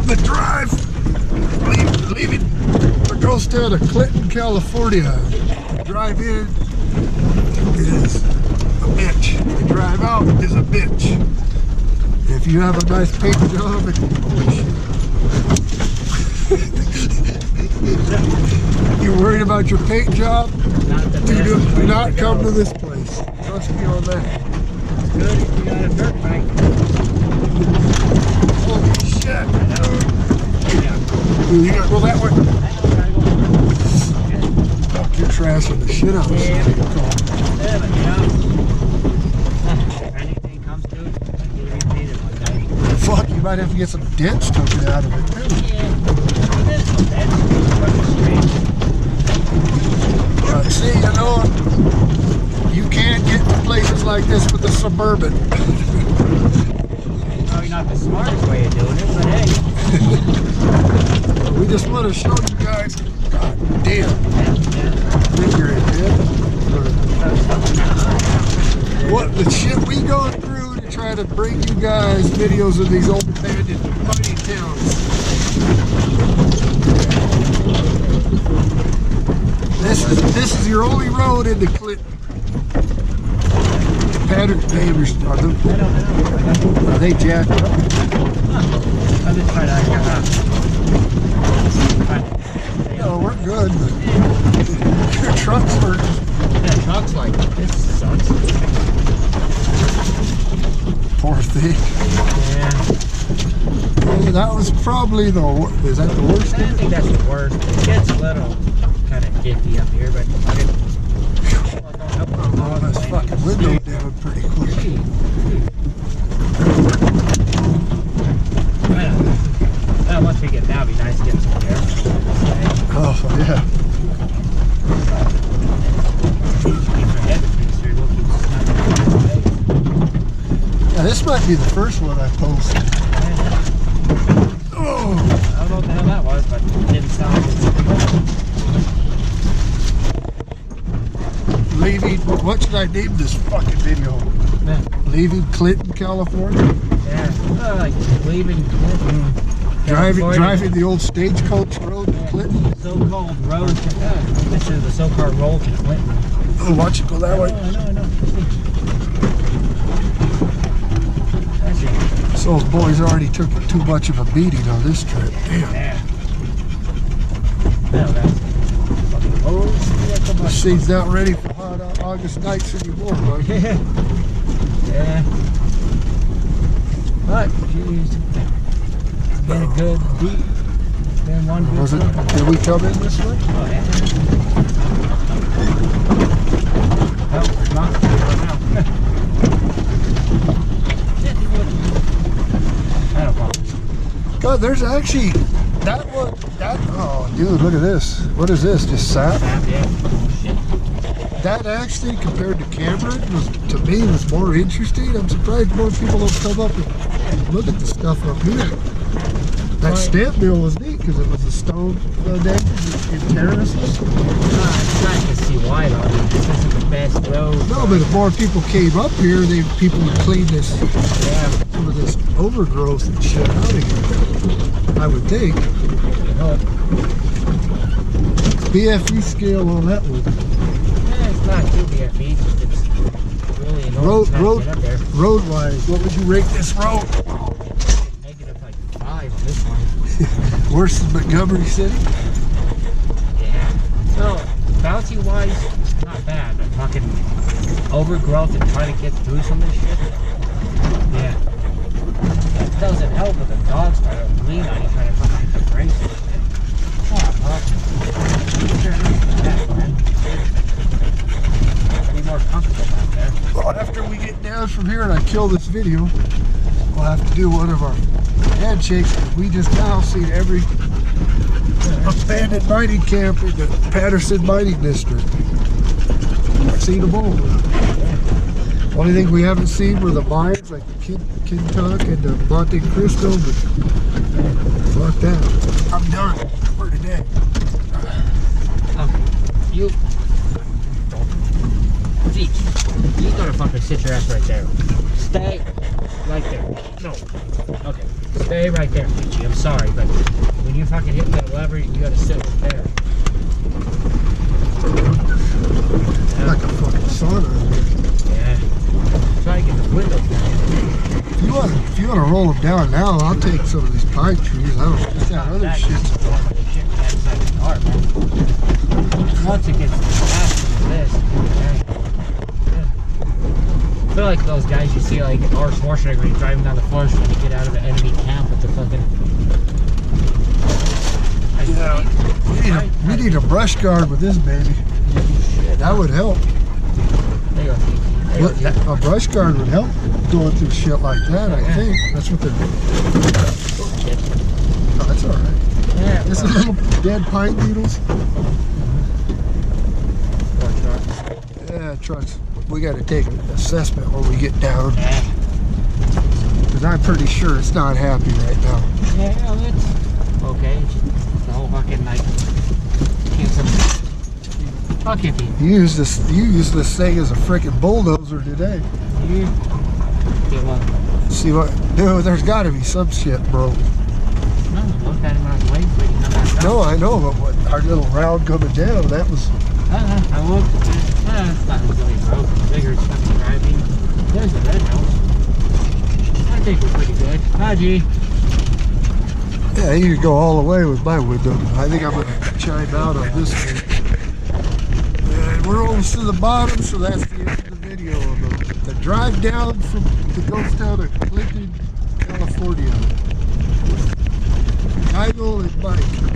the drive, leaving the ghost town of Clinton, California. The drive in is a bitch. The drive out is a bitch. If you have a nice paint job, and holy shit. You're worried about your paint job? Do not come to this place. Trust me on that. It's good if you got a dirt bike. Holy shit. Dude, you gotta go that way. Fuck, you're trashing the shit out of this. Anything comes to it, you repeat it one day. Fuck, you might have to get some dents taken out of it too. See, you know, you can't get to places like this with the Suburban. Probably not the smartest way of doing it, but hey. We just want to show you guys. God damn. Figure it, man. What the shit we go through to try to bring you guys videos of these old abandoned mining towns. This is your only road into Clinton. Pattern neighbors are they jacked up? I'm just trying to No, we're good. Your truck's hurting. Yeah, truck's like, this sucks. Poor thing. Yeah. Yeah, that was probably the worst. Is that the worst? I don't think that's the worst. It gets a little kind of iffy up here, but oh, this fucking window down pretty quick. Well, once we get down, it'd be nice to get some air. Oh, yeah. Yeah, this might be the first one I posted. Oh. I don't know what the hell that was, but it didn't sound like it. Leaving, what should I name this fucking video? Yeah. Leaving Clinton, California? Yeah, like leaving Clinton. Driving the old stagecoach road to Clinton? So-called road to, this is the so-called road to Clinton. Oh, watch it go that way. I know. That's it. So those boys already took too much of a beating on this trip. Damn. Yeah. No, that's fucking The scene's not ready for hot August nights anymore, bud. Yeah. But, jeez. It's been a good beat. It's been one good Was it? one. Did we come in this way? Oh, yeah. Oh, it's not. I don't know. God, there's actually that one. Oh, dude, look at this. What is this? Just sap? Yeah. That actually, compared to Cameron, to me was more interesting. I'm surprised more people don't come up and look at the stuff up here. That stamp mill was neat because it was a stone foundation in terraces. I'm trying to see why though. I mean, this isn't the best road. No, but if more people came up here, people would clean this, some of this overgrowth and shit out of here. I would think. BFE scale on that one. It's not too BFE. It's really enormous. Road-wise, what would you rate this road? Negative like 5 on this one. Worse than Montgomery City? Yeah. So, bouncy-wise, not bad. But fucking overgrowth and trying to get through some of this shit. Yeah. That doesn't help with the dogs trying to lean on you, trying to fucking hit the brakes and shit. Oh, fuck. Be more comfortable back there. Well, after we get down from here and I kill this video, we'll have to do one of our handshakes. We just now seen every abandoned mining camp in the Patterson Mining District. I've seen them all. Only thing we haven't seen were the mines like the Kintuck and the Monte Cristo, but fuck that. I'm done for today. You gotta fucking sit your ass right there. Stay right there. No. Okay. Stay right there, Peachy. I'm sorry, but when you fucking hit that lever, you gotta sit right there. Like a fucking sauna in here. Yeah. Try to get the windows down. If you want to roll them down now, I'll take some of these pine trees. I don't just that other shit. Shit inside the car, man. Once it gets faster than this, I feel like those guys you see like Arnold Schwarzenegger when he's driving down the forest when you get out of the enemy camp with the fucking. We need a brush guard with this baby. That would help. There you go. A brush guard would help going through shit like that, I think. That's what they're doing. Oh, that's alright. Yeah. There's some little dead pine beetles. Yeah, trucks. We got to take an assessment when we get down. Because I'm pretty sure it's not happy right now. Yeah, it's okay. It's the whole fucking like. Fuck it. You use this thing as a freaking bulldozer today. See what? Dude, there's got to be some shit, bro. No, look at him on his way for you. No, I know, but what, our little round coming down, that was. I looked. It's not really broken. Bigger fucking driving. There's the red house. I think we're pretty good. Hi, G. Yeah, you could go all the way with my window. I think I'm gonna chime out on this thing. And we're almost to the bottom, so that's the end of the video of the drive down from the ghost town of Clinton, California. Kyle and Mike.